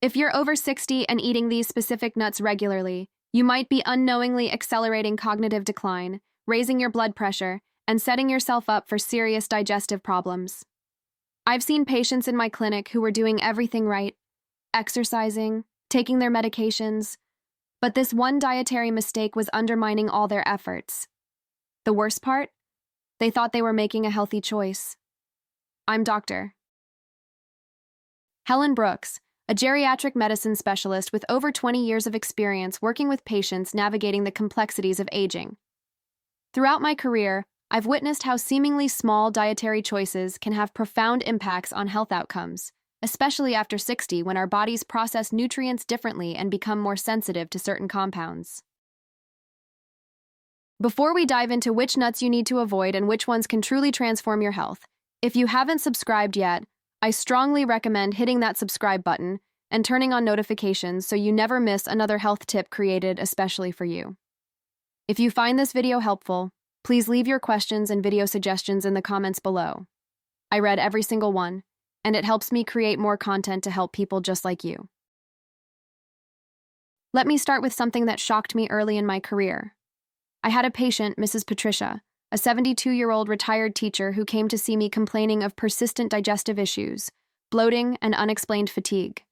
If you're over 60 and eating these specific nuts regularly, you might be unknowingly accelerating cognitive decline, raising your blood pressure, and setting yourself up for serious digestive problems. I've seen patients in my clinic who were doing everything right, exercising, taking their medications, but this one dietary mistake was undermining all their efforts. The worst part? They thought they were making a healthy choice. I'm Dr. Helen Brooks, a geriatric medicine specialist with over 20 years of experience working with patients navigating the complexities of aging. Throughout my career, I've witnessed how seemingly small dietary choices can have profound impacts on health outcomes, especially after 60 when our bodies process nutrients differently and become more sensitive to certain compounds. Before we dive into which nuts you need to avoid and which ones can truly transform your health, if you haven't subscribed yet, I strongly recommend hitting that subscribe button and turning on notifications so you never miss another health tip created especially for you. If you find this video helpful, please leave your questions and video suggestions in the comments below. I read every single one, and it helps me create more content to help people just like you. Let me start with something that shocked me early in my career. I had a patient, Mrs. Patricia, a 72-year-old retired teacher who came to see me complaining of persistent digestive issues, bloating, and unexplained fatigue.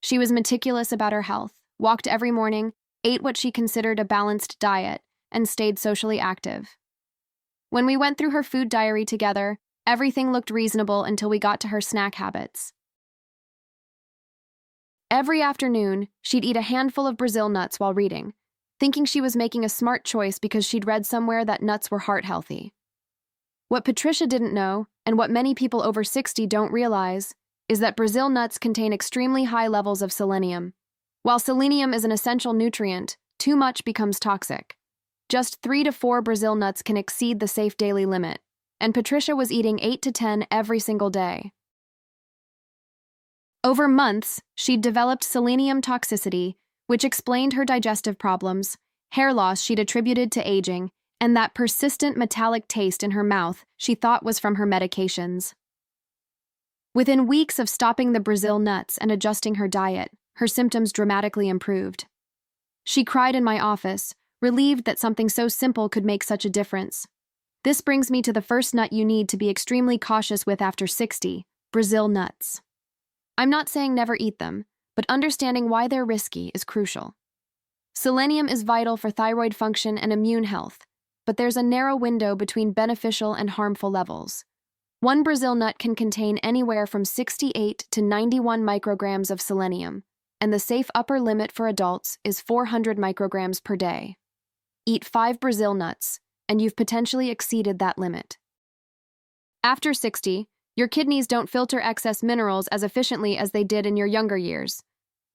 She was meticulous about her health, walked every morning, ate what she considered a balanced diet, and stayed socially active. When we went through her food diary together, everything looked reasonable until we got to her snack habits. Every afternoon, she'd eat a handful of Brazil nuts while reading, thinking she was making a smart choice because she'd read somewhere that nuts were heart-healthy. What Patricia didn't know, and what many people over 60 don't realize, is that Brazil nuts contain extremely high levels of selenium. While selenium is an essential nutrient, too much becomes toxic. Just 3 to 4 Brazil nuts can exceed the safe daily limit, and Patricia was eating 8 to 10 every single day. Over months, she'd developed selenium toxicity, which explained her digestive problems, hair loss she'd attributed to aging, and that persistent metallic taste in her mouth she thought was from her medications. Within weeks of stopping the Brazil nuts and adjusting her diet, her symptoms dramatically improved. She cried in my office, relieved that something so simple could make such a difference. This brings me to the first nut you need to be extremely cautious with after 60, Brazil nuts. I'm not saying never eat them, but understanding why they're risky is crucial. Selenium is vital for thyroid function and immune health, but there's a narrow window between beneficial and harmful levels. One Brazil nut can contain anywhere from 68 to 91 micrograms of selenium, and the safe upper limit for adults is 400 micrograms per day. Eat 5 Brazil nuts, and you've potentially exceeded that limit. After 60, your kidneys don't filter excess minerals as efficiently as they did in your younger years.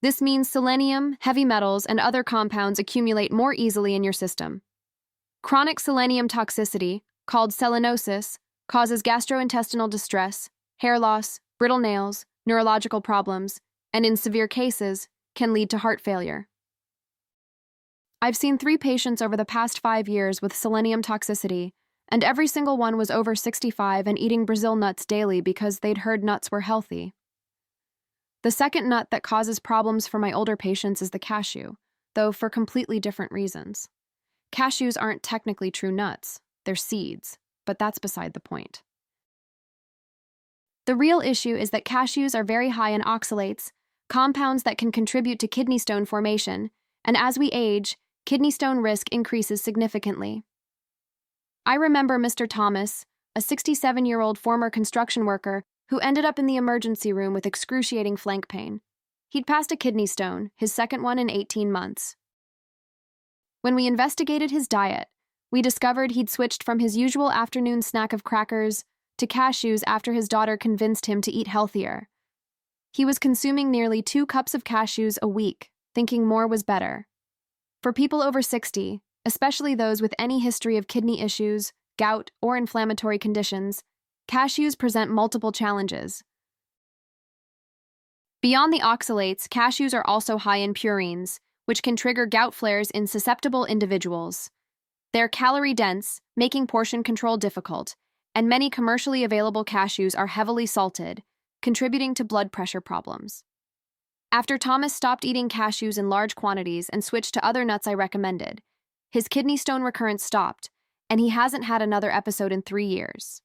This means selenium, heavy metals, and other compounds accumulate more easily in your system. Chronic selenium toxicity, called selenosis, causes gastrointestinal distress, hair loss, brittle nails, neurological problems, and in severe cases, can lead to heart failure. I've seen 3 patients over the past 5 years with selenium toxicity, and every single one was over 65 and eating Brazil nuts daily because they'd heard nuts were healthy. The second nut that causes problems for my older patients is the cashew, though for completely different reasons. Cashews aren't technically true nuts, they're seeds, but that's beside the point. The real issue is that cashews are very high in oxalates, compounds that can contribute to kidney stone formation, and as we age, kidney stone risk increases significantly. I remember Mr. Thomas, a 67-year-old former construction worker who ended up in the emergency room with excruciating flank pain. He'd passed a kidney stone, his second one in 18 months. When we investigated his diet, we discovered he'd switched from his usual afternoon snack of crackers to cashews after his daughter convinced him to eat healthier. He was consuming nearly 2 cups of cashews a week, thinking more was better. For people over 60, especially those with any history of kidney issues, gout, or inflammatory conditions, cashews present multiple challenges. Beyond the oxalates, cashews are also high in purines, which can trigger gout flares in susceptible individuals. They're calorie-dense, making portion control difficult, and many commercially available cashews are heavily salted, contributing to blood pressure problems. After Thomas stopped eating cashews in large quantities and switched to other nuts I recommended, his kidney stone recurrence stopped, and he hasn't had another episode in 3 years.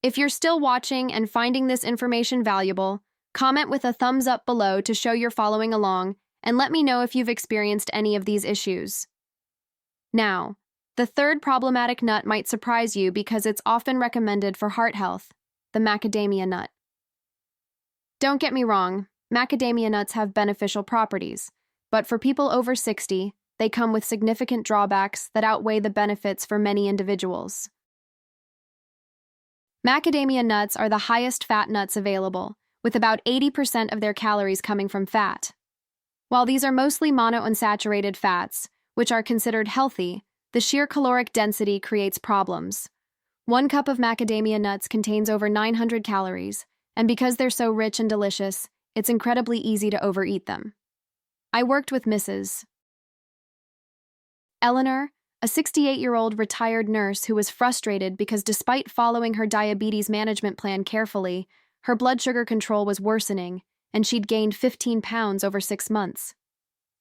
If you're still watching and finding this information valuable, comment with a thumbs up below to show you're following along, and let me know if you've experienced any of these issues. Now, the third problematic nut might surprise you because it's often recommended for heart health, the macadamia nut. Don't get me wrong, macadamia nuts have beneficial properties, but for people over 60, they come with significant drawbacks that outweigh the benefits for many individuals. Macadamia nuts are the highest fat nuts available, with about 80% of their calories coming from fat. While these are mostly monounsaturated fats, which are considered healthy, the sheer caloric density creates problems. 1 cup of macadamia nuts contains over 900 calories, and because they're so rich and delicious, it's incredibly easy to overeat them. I worked with Mrs. Eleanor, a 68-year-old retired nurse who was frustrated because despite following her diabetes management plan carefully, her blood sugar control was worsening, and she'd gained 15 pounds over 6 months.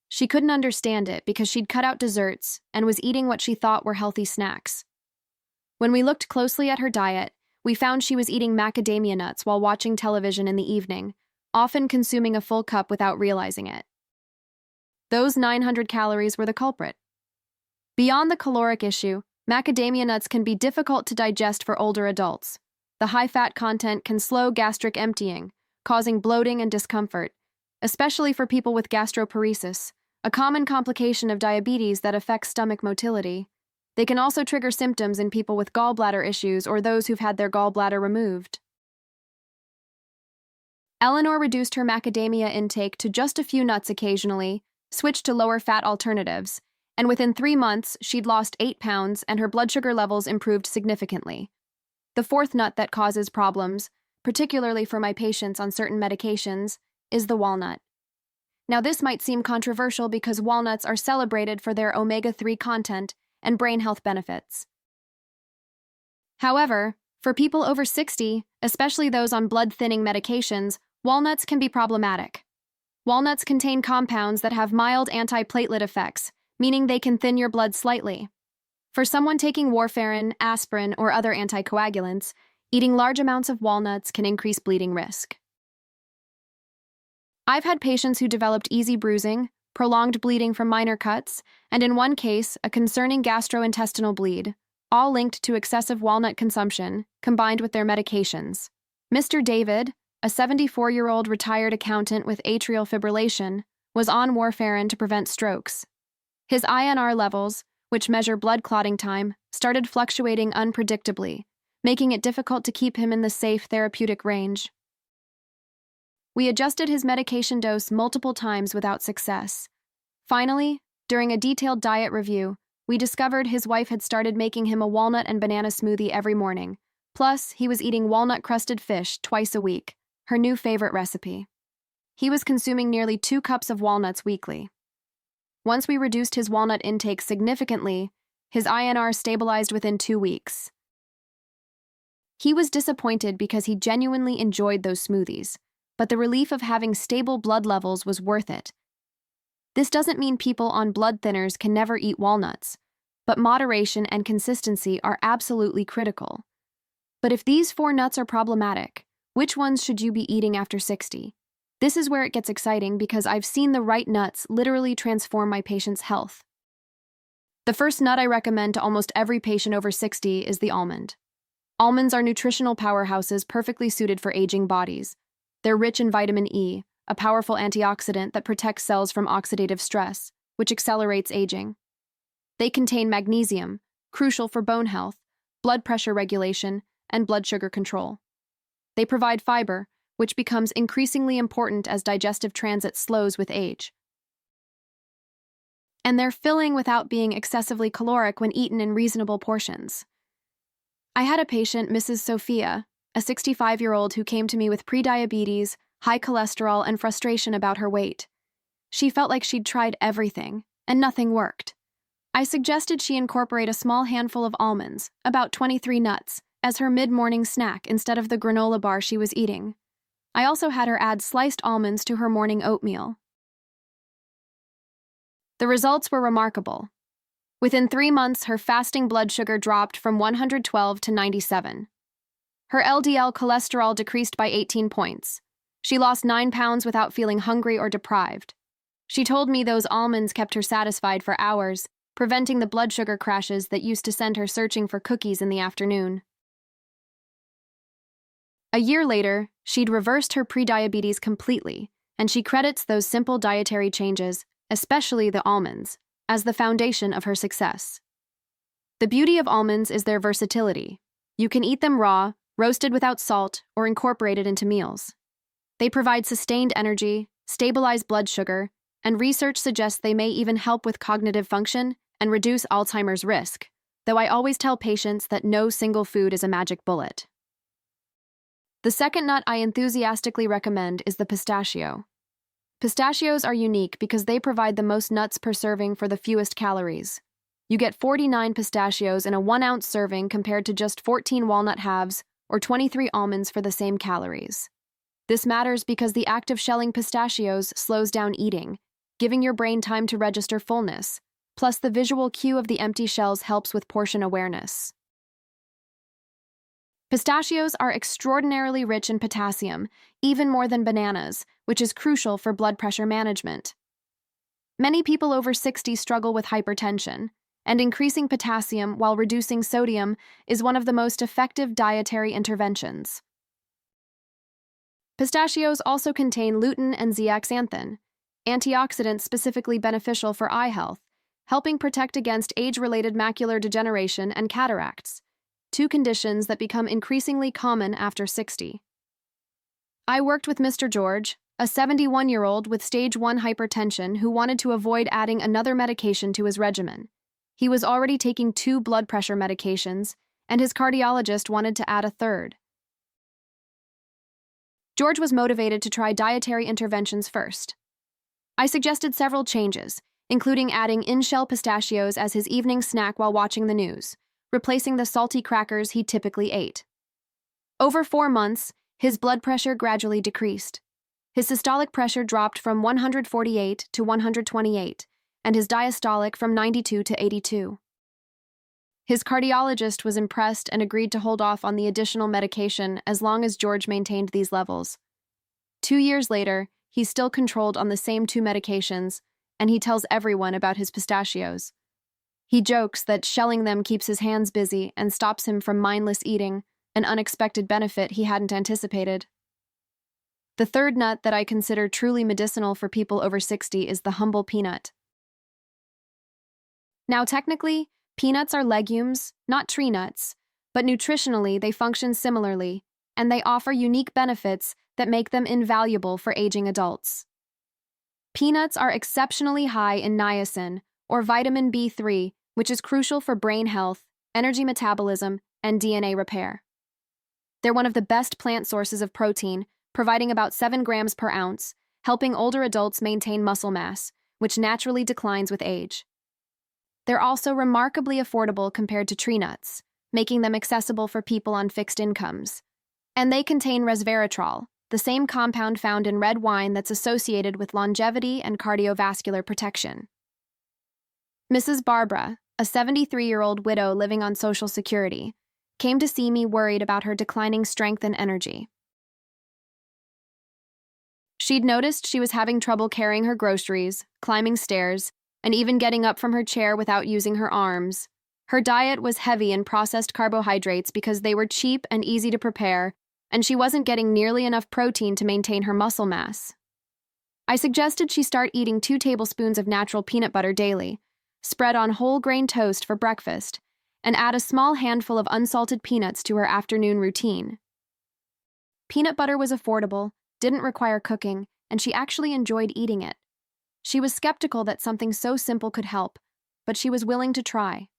She couldn't understand it because she'd cut out desserts and was eating what she thought were healthy snacks. When we looked closely at her diet, we found she was eating macadamia nuts while watching television in the evening, often consuming a full cup without realizing it. Those 900 calories were the culprit. Beyond the caloric issue, macadamia nuts can be difficult to digest for older adults. The high-fat content can slow gastric emptying, causing bloating and discomfort, especially for people with gastroparesis, a common complication of diabetes that affects stomach motility. They can also trigger symptoms in people with gallbladder issues or those who've had their gallbladder removed. Eleanor reduced her macadamia intake to just a few nuts occasionally, switched to lower-fat alternatives, and within 3 months, she'd lost 8 pounds and her blood sugar levels improved significantly. The fourth nut that causes problems, particularly for my patients on certain medications, is the walnut. Now, this might seem controversial because walnuts are celebrated for their omega-3 content and brain health benefits. However, for people over 60, especially those on blood-thinning medications, walnuts can be problematic. Walnuts contain compounds that have mild antiplatelet effects, meaning they can thin your blood slightly. For someone taking warfarin, aspirin, or other anticoagulants, eating large amounts of walnuts can increase bleeding risk. I've had patients who developed easy bruising, prolonged bleeding from minor cuts, and in one case, a concerning gastrointestinal bleed, all linked to excessive walnut consumption, combined with their medications. Mr. David, a 74-year-old retired accountant with atrial fibrillation, was on warfarin to prevent strokes. His INR levels, which measure blood clotting time, started fluctuating unpredictably, making it difficult to keep him in the safe therapeutic range. We adjusted his medication dose multiple times without success. Finally, during a detailed diet review, we discovered his wife had started making him a walnut and banana smoothie every morning. Plus, he was eating walnut-crusted fish twice a week, her new favorite recipe. He was consuming nearly 2 cups of walnuts weekly. Once we reduced his walnut intake significantly, his INR stabilized within 2 weeks. He was disappointed because he genuinely enjoyed those smoothies, but the relief of having stable blood levels was worth it. This doesn't mean people on blood thinners can never eat walnuts, but moderation and consistency are absolutely critical. But if these 4 nuts are problematic, which ones should you be eating after 60? This is where it gets exciting because I've seen the right nuts literally transform my patient's health. The first nut I recommend to almost every patient over 60 is the almond. Almonds are nutritional powerhouses perfectly suited for aging bodies. They're rich in vitamin E, a powerful antioxidant that protects cells from oxidative stress, which accelerates aging. They contain magnesium, crucial for bone health, blood pressure regulation, and blood sugar control. They provide fiber, which becomes increasingly important as digestive transit slows with age. And they're filling without being excessively caloric when eaten in reasonable portions. I had a patient, Mrs. Sophia, a 65-year-old who came to me with prediabetes, high cholesterol, and frustration about her weight. She felt like she'd tried everything, and nothing worked. I suggested she incorporate a small handful of almonds, about 23 nuts, as her mid-morning snack instead of the granola bar she was eating. I also had her add sliced almonds to her morning oatmeal. The results were remarkable. Within 3 months, her fasting blood sugar dropped from 112 to 97. Her LDL cholesterol decreased by 18 points. She lost 9 pounds without feeling hungry or deprived. She told me those almonds kept her satisfied for hours, preventing the blood sugar crashes that used to send her searching for cookies in the afternoon. A year later, she'd reversed her prediabetes completely, and she credits those simple dietary changes, especially the almonds, as the foundation of her success. The beauty of almonds is their versatility. You can eat them raw, roasted without salt, or incorporated into meals. They provide sustained energy, stabilize blood sugar, and research suggests they may even help with cognitive function and reduce Alzheimer's risk, though I always tell patients that no single food is a magic bullet. The second nut I enthusiastically recommend is the pistachio. Pistachios are unique because they provide the most nuts per serving for the fewest calories. You get 49 pistachios in a 1-ounce serving compared to just 14 walnut halves or 23 almonds for the same calories. This matters because the act of shelling pistachios slows down eating, giving your brain time to register fullness, plus the visual cue of the empty shells helps with portion awareness. Pistachios are extraordinarily rich in potassium, even more than bananas, which is crucial for blood pressure management. Many people over 60 struggle with hypertension, and increasing potassium while reducing sodium is one of the most effective dietary interventions. Pistachios also contain lutein and zeaxanthin, antioxidants specifically beneficial for eye health, helping protect against age-related macular degeneration and cataracts, two conditions that become increasingly common after 60. I worked with Mr. George, a 71-year-old with stage 1 hypertension who wanted to avoid adding another medication to his regimen. He was already taking 2 blood pressure medications, and his cardiologist wanted to add a third. George was motivated to try dietary interventions first. I suggested several changes, including adding in-shell pistachios as his evening snack while watching the news, replacing the salty crackers he typically ate. Over 4 months, his blood pressure gradually decreased. His systolic pressure dropped from 148 to 128, and his diastolic from 92 to 82. His cardiologist was impressed and agreed to hold off on the additional medication as long as George maintained these levels. 2 years later, he's still controlled on the same 2 medications, and he tells everyone about his pistachios. He jokes that shelling them keeps his hands busy and stops him from mindless eating, an unexpected benefit he hadn't anticipated. The third nut that I consider truly medicinal for people over 60 is the humble peanut. Now, technically, peanuts are legumes, not tree nuts, but nutritionally they function similarly, and they offer unique benefits that make them invaluable for aging adults. Peanuts are exceptionally high in niacin, or vitamin B3, which is crucial for brain health, energy metabolism, and DNA repair. They're one of the best plant sources of protein, providing about 7 grams per ounce, helping older adults maintain muscle mass, which naturally declines with age. They're also remarkably affordable compared to tree nuts, making them accessible for people on fixed incomes. And they contain resveratrol, the same compound found in red wine that's associated with longevity and cardiovascular protection. Mrs. Barbara, a 73-year-old widow living on Social Security, came to see me worried about her declining strength and energy. She'd noticed she was having trouble carrying her groceries, climbing stairs, and even getting up from her chair without using her arms. Her diet was heavy in processed carbohydrates because they were cheap and easy to prepare, and she wasn't getting nearly enough protein to maintain her muscle mass. I suggested she start eating 2 tablespoons of natural peanut butter daily, spread on whole grain toast for breakfast, and add a small handful of unsalted peanuts to her afternoon routine. Peanut butter was affordable, didn't require cooking, and she actually enjoyed eating it. She was skeptical that something so simple could help, but she was willing to try.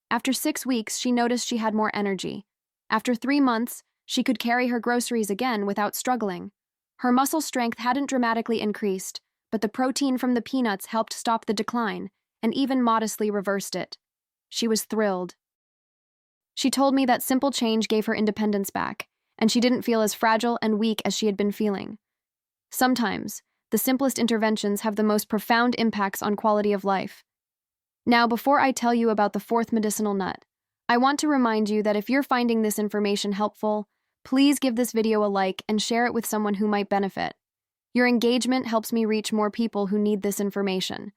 After 6 weeks, she noticed she had more energy. After 3 months, she could carry her groceries again without struggling. Her muscle strength hadn't dramatically increased, but the protein from the peanuts helped stop the decline, and even modestly reversed it. She was thrilled. She told me that simple change gave her independence back, and she didn't feel as fragile and weak as she had been feeling. Sometimes, the simplest interventions have the most profound impacts on quality of life. Now, before I tell you about the fourth medicinal nut, I want to remind you that if you're finding this information helpful, please give this video a like and share it with someone who might benefit. Your engagement helps me reach more people who need this information.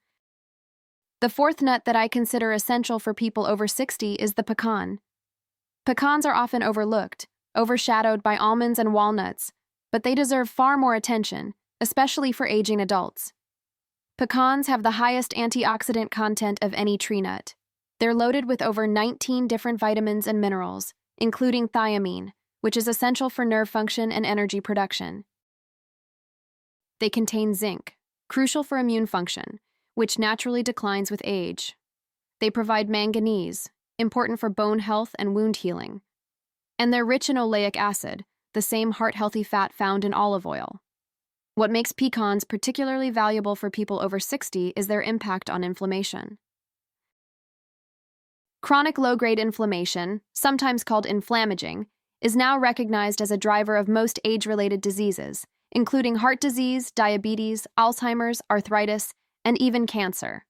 The fourth nut that I consider essential for people over 60 is the pecan. Pecans are often overlooked, overshadowed by almonds and walnuts, but they deserve far more attention, especially for aging adults. Pecans have the highest antioxidant content of any tree nut. They're loaded with over 19 different vitamins and minerals, including thiamine, which is essential for nerve function and energy production. They contain zinc, crucial for immune function, which naturally declines with age. They provide manganese, important for bone health and wound healing. And they're rich in oleic acid, the same heart-healthy fat found in olive oil. What makes pecans particularly valuable for people over 60 is their impact on inflammation. Chronic low-grade inflammation, sometimes called inflammaging, is now recognized as a driver of most age-related diseases, including heart disease, diabetes, Alzheimer's, arthritis, and even cancer.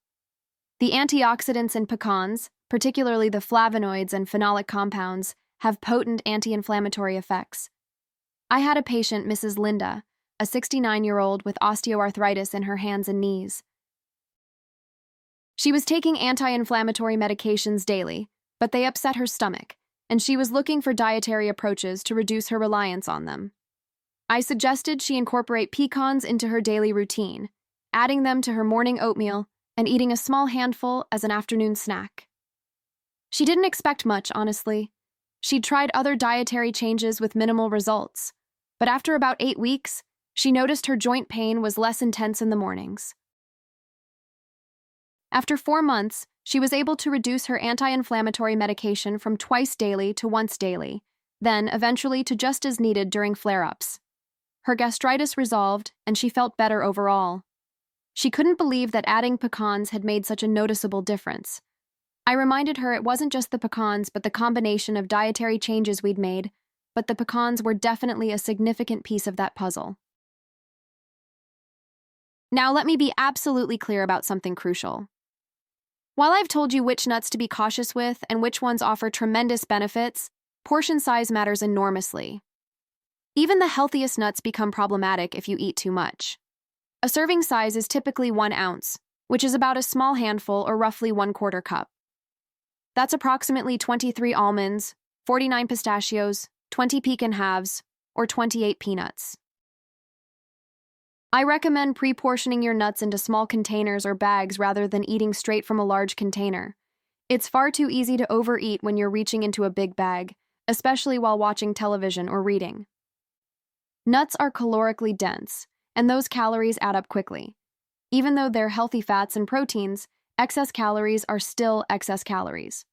The antioxidants in pecans, particularly the flavonoids and phenolic compounds, have potent anti-inflammatory effects. I had a patient, Mrs. Linda, a 69-year-old with osteoarthritis in her hands and knees. She was taking anti-inflammatory medications daily, but they upset her stomach, and she was looking for dietary approaches to reduce her reliance on them. I suggested she incorporate pecans into her daily routine, adding them to her morning oatmeal and eating a small handful as an afternoon snack. She didn't expect much, honestly. She'd tried other dietary changes with minimal results, but after about 8 weeks, she noticed her joint pain was less intense in the mornings. After 4 months, she was able to reduce her anti-inflammatory medication from twice daily to once daily, then eventually to just as needed during flare-ups. Her gastritis resolved, and she felt better overall. She couldn't believe that adding pecans had made such a noticeable difference. I reminded her it wasn't just the pecans but the combination of dietary changes we'd made, but the pecans were definitely a significant piece of that puzzle. Now let me be absolutely clear about something crucial. While I've told you which nuts to be cautious with and which ones offer tremendous benefits, portion size matters enormously. Even the healthiest nuts become problematic if you eat too much. A serving size is typically 1 ounce, which is about a small handful or roughly 1/4 cup. That's approximately 23 almonds, 49 pistachios, 20 pecan halves, or 28 peanuts. I recommend pre-portioning your nuts into small containers or bags rather than eating straight from a large container. It's far too easy to overeat when you're reaching into a big bag, especially while watching television or reading. Nuts are calorically dense, and those calories add up quickly. Even though they're healthy fats and proteins, excess calories are still excess calories.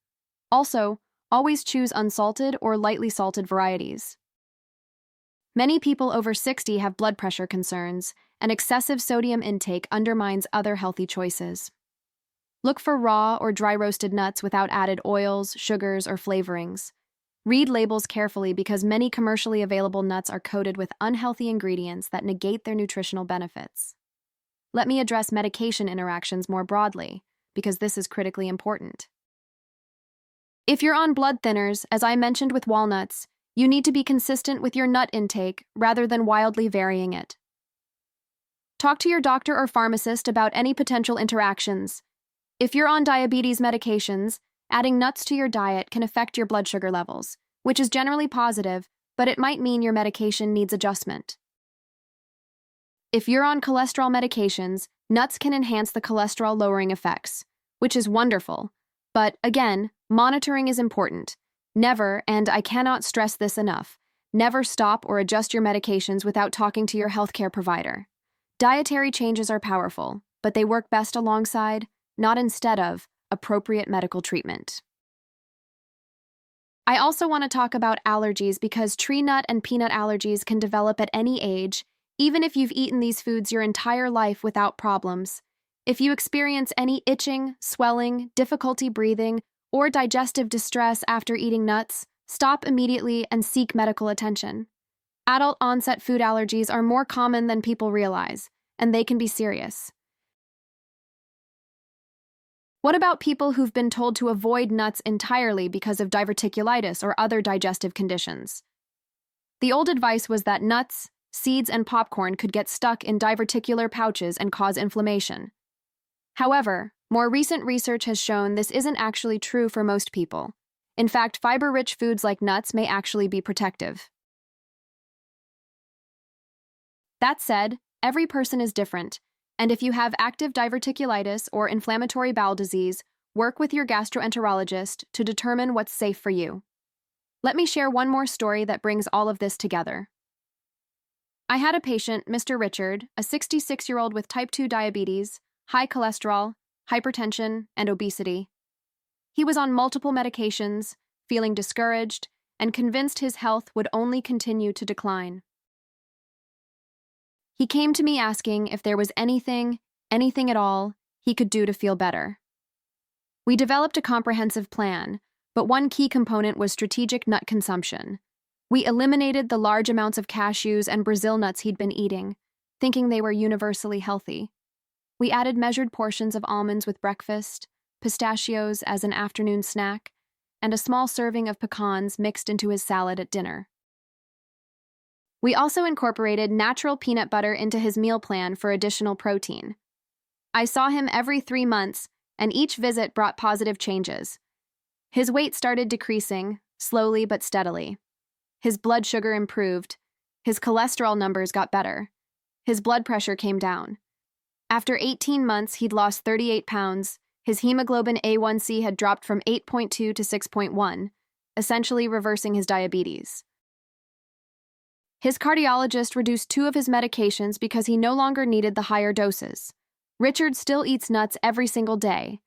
Also, always choose unsalted or lightly salted varieties. Many people over 60 have blood pressure concerns, and excessive sodium intake undermines other healthy choices. Look for raw or dry-roasted nuts without added oils, sugars, or flavorings. Read labels carefully because many commercially available nuts are coated with unhealthy ingredients that negate their nutritional benefits. Let me address medication interactions more broadly, because this is critically important. If you're on blood thinners, as I mentioned with walnuts, you need to be consistent with your nut intake rather than wildly varying it. Talk to your doctor or pharmacist about any potential interactions. If you're on diabetes medications, adding nuts to your diet can affect your blood sugar levels, which is generally positive, but it might mean your medication needs adjustment. If you're on cholesterol medications, nuts can enhance the cholesterol-lowering effects, which is wonderful. But again, monitoring is important. Never, and I cannot stress this enough, never stop or adjust your medications without talking to your healthcare provider. Dietary changes are powerful, but they work best alongside, not instead of, appropriate medical treatment. I also want to talk about allergies because tree nut and peanut allergies can develop at any age, even if you've eaten these foods your entire life without problems. If you experience any itching, swelling, difficulty breathing, or digestive distress after eating nuts, Stop immediately and seek medical attention. Adult onset food allergies are more common than people realize, and they can be serious. What about people who've been told to avoid nuts entirely because of diverticulitis or other digestive conditions? The old advice was that nuts, seeds, and popcorn could get stuck in diverticular pouches and cause inflammation. However, more recent research has shown this isn't actually true for most people. In fact, fiber-rich foods like nuts may actually be protective. That said, every person is different, and if you have active diverticulitis or inflammatory bowel disease, work with your gastroenterologist to determine what's safe for you. Let me share one more story that brings all of this together. I had a patient, Mr. Richard, a 66-year-old with type 2 diabetes, high cholesterol, hypertension, and obesity. He was on multiple medications, feeling discouraged, and convinced his health would only continue to decline. He came to me asking if there was anything at all, he could do to feel better. We developed a comprehensive plan, but one key component was strategic nut consumption. We eliminated the large amounts of cashews and Brazil nuts he'd been eating, thinking they were universally healthy. We added measured portions of almonds with breakfast, pistachios as an afternoon snack, and a small serving of pecans mixed into his salad at dinner. We also incorporated natural peanut butter into his meal plan for additional protein. I saw him every 3 months, and each visit brought positive changes. His weight started decreasing, slowly but steadily. His blood sugar improved. His cholesterol numbers got better. His blood pressure came down. After 18 months, he'd lost 38 pounds. His hemoglobin A1C had dropped from 8.2 to 6.1, essentially reversing his diabetes. His cardiologist reduced 2 of his medications because he no longer needed the higher doses. Richard still eats nuts every single day.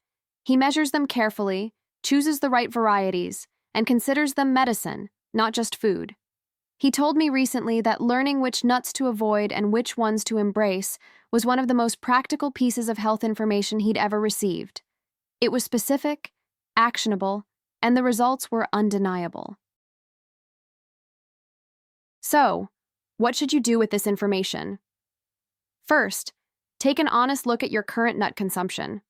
He measures them carefully, chooses the right varieties, and considers them medicine, not just food. He told me recently that learning which nuts to avoid and which ones to embrace was one of the most practical pieces of health information he'd ever received. It was specific, actionable, and the results were undeniable. So, what should you do with this information? First, take an honest look at your current nut consumption.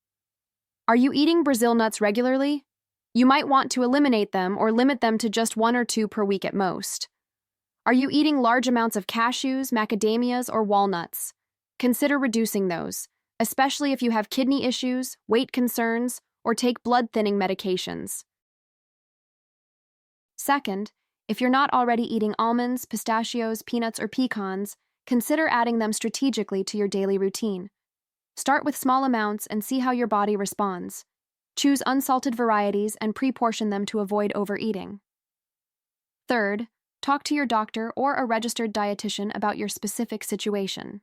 Are you eating Brazil nuts regularly? You might want to eliminate them or limit them to just 1 or 2 per week at most. Are you eating large amounts of cashews, macadamias, or walnuts? Consider reducing those, especially if you have kidney issues, weight concerns, or take blood-thinning medications. Second, if you're not already eating almonds, pistachios, peanuts, or pecans, consider adding them strategically to your daily routine. Start with small amounts and see how your body responds. Choose unsalted varieties and pre-portion them to avoid overeating. Third, talk to your doctor or a registered dietitian about your specific situation.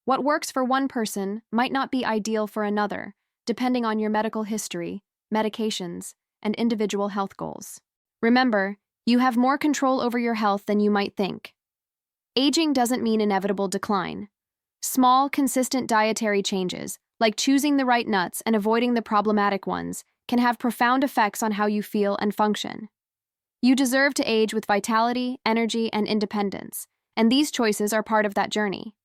What works for one person might not be ideal for another, depending on your medical history, medications, and individual health goals. Remember, you have more control over your health than you might think. Aging doesn't mean inevitable decline. Small, consistent dietary changes, like choosing the right nuts and avoiding the problematic ones, can have profound effects on how you feel and function. You deserve to age with vitality, energy, and independence, and these choices are part of that journey.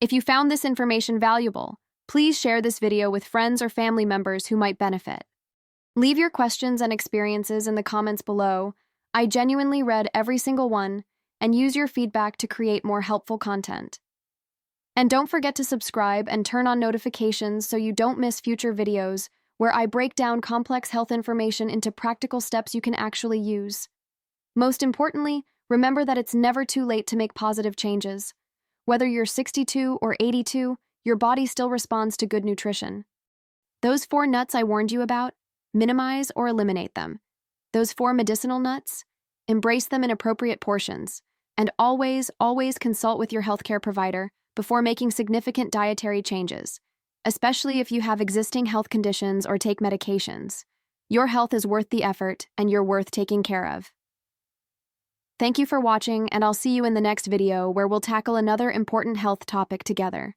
If you found this information valuable, please share this video with friends or family members who might benefit. Leave your questions and experiences in the comments below. I genuinely read every single one, and use your feedback to create more helpful content. And don't forget to subscribe and turn on notifications so you don't miss future videos where I break down complex health information into practical steps you can actually use. Most importantly, remember that it's never too late to make positive changes. Whether you're 62 or 82, your body still responds to good nutrition. Those 4 nuts I warned you about, minimize or eliminate them. Those 4 medicinal nuts, embrace them in appropriate portions. And always consult with your healthcare provider before making significant dietary changes, especially if you have existing health conditions or take medications. Your health is worth the effort, and you're worth taking care of. Thank you for watching, and I'll see you in the next video where we'll tackle another important health topic together.